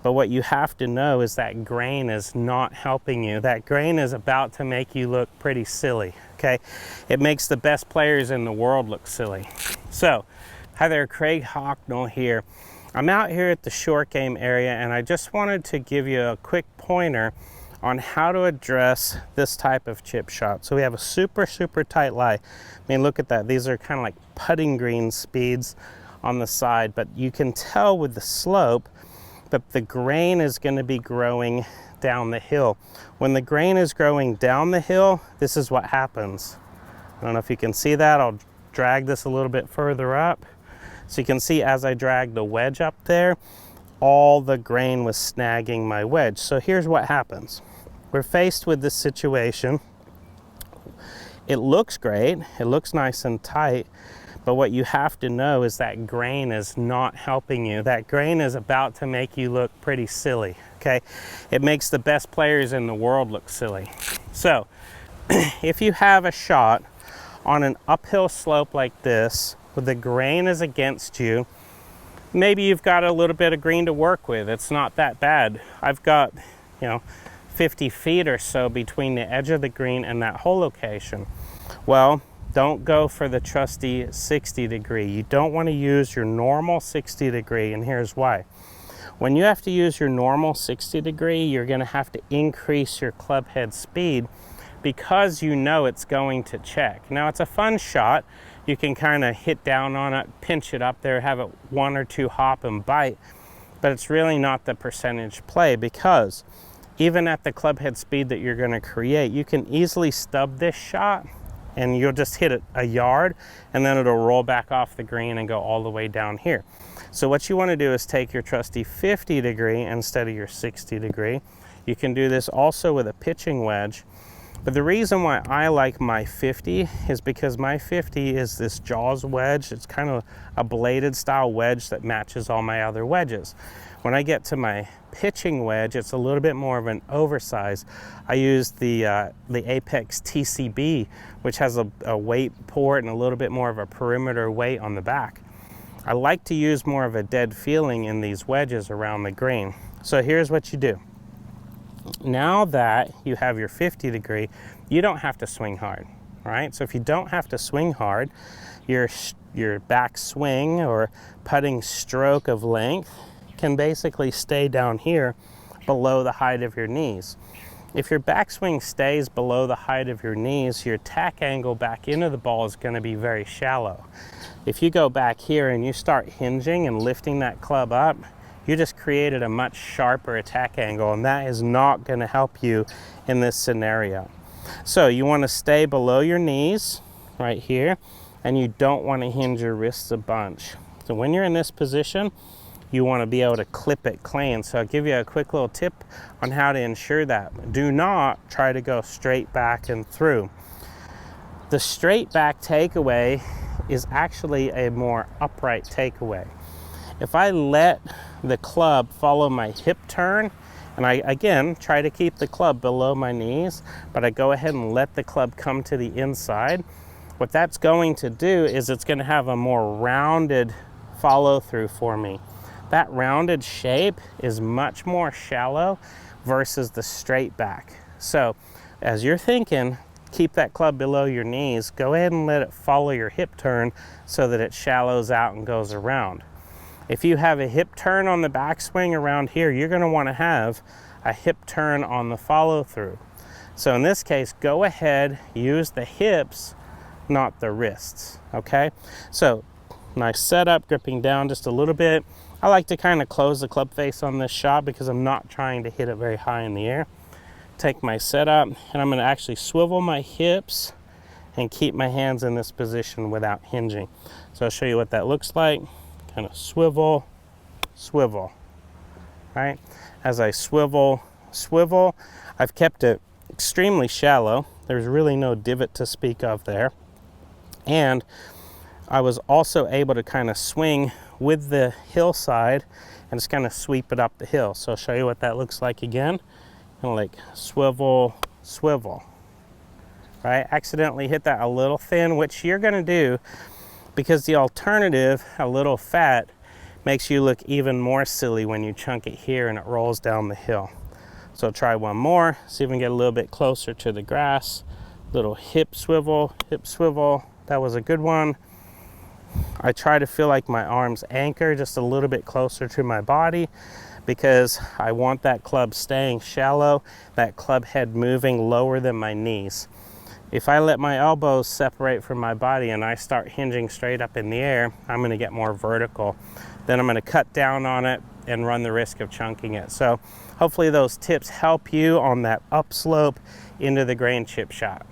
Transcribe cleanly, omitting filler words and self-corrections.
But what you have to know is that grain is not helping you. That grain is about to make you look pretty silly, okay? It makes the best players in the world look silly. So, hi there, Craig Hocknull here. I'm out here at the short game area, and I just wanted to give you a quick pointer on how to address this type of chip shot. So we have a super tight lie. I mean, look at that. These are kind of like putting green speeds on the side, but you can tell with the slope that the grain is going to be growing down the hill. When the grain is growing down the hill, this is what happens. I don't know if you can see that. I'll drag this a little bit further up. So you can see as I drag the wedge up there, all the grain was snagging my wedge. So here's what happens. We're faced with this situation. It looks great. It looks nice and tight. But what you have to know is that grain is not helping you. That grain is about to make you look pretty silly, okay? It makes the best players in the world look silly. So, if you have a shot on an uphill slope like this, where the grain is against you, maybe you've got a little bit of green to work with. It's not that bad. I've got, 50 feet or so between the edge of the green and that hole location. Well, don't go for the trusty 60 degree. You don't want to use your normal 60 degree, and here's why. When you have to use your normal 60 degree, you're going to have to increase your club head speed because you know it's going to check. Now, it's a fun shot. You can kind of hit down on it, pinch it up there, have it 1 or 2 hop and bite, but it's really not the percentage play, because even at the club head speed that you're going to create, you can easily stub this shot and you'll just hit it a yard, and then it'll roll back off the green and go all the way down here. So what you want to do is take your trusty 50 degree instead of your 60 degree. You can do this also with a pitching wedge. But the reason why I like my 50 is because my 50 is this Jaws wedge. It's kind of a bladed style wedge that matches all my other wedges. When I get to my pitching wedge, it's a little bit more of an oversized. I use the Apex TCB, which has a weight port and a little bit more of a perimeter weight on the back. I like to use more of a dead feeling in these wedges around the green. So here's what you do. Now that you have your 50 degree, you don't have to swing hard, right? So if you don't have to swing hard, your back swing or putting stroke of length can basically stay down here below the height of your knees. If your backswing stays below the height of your knees, your tack angle back into the ball is going to be very shallow. If you go back here and you start hinging and lifting that club up, you just created a much sharper attack angle, and that is not going to help you in this scenario. So you want to stay below your knees right here, and you don't want to hinge your wrists a bunch. So when you're in this position, you want to be able to clip it clean. So I'll give you a quick little tip on how to ensure that. Do not try to go straight back and through. The straight back takeaway is actually a more upright takeaway. If I let the club follow my hip turn, and I again try to keep the club below my knees, but I go ahead and let the club come to the inside, what that's going to do is it's going to have a more rounded follow through for me. That rounded shape is much more shallow versus the straight back. So as you're thinking, keep that club below your knees, go ahead and let it follow your hip turn so that it shallows out and goes around. If you have a hip turn on the backswing around here, you're going to want to have a hip turn on the follow through. So in this case, go ahead, use the hips, not the wrists, okay? So nice setup, gripping down just a little bit. I like to kind of close the club face on this shot because I'm not trying to hit it very high in the air. Take my setup, and I'm going to actually swivel my hips and keep my hands in this position without hinging. So I'll show you what that looks like. Kind of swivel, swivel, right? As I swivel, swivel, I've kept it extremely shallow. There's really no divot to speak of there. And I was also able to kind of swing with the hillside and just kind of sweep it up the hill. So I'll show you what that looks like again. Kind of like swivel, swivel, right? Accidentally hit that a little thin, which you're going to do because the alternative, a little fat, makes you look even more silly when you chunk it here and it rolls down the hill. So try one more, see if we can get a little bit closer to the grass. Little hip swivel, that was a good one. I try to feel like my arms anchor just a little bit closer to my body because I want that club staying shallow, that club head moving lower than my knees. If I let my elbows separate from my body and I start hinging straight up in the air, I'm going to get more vertical. Then I'm going to cut down on it and run the risk of chunking it. So hopefully those tips help you on that upslope into the grain chip shot.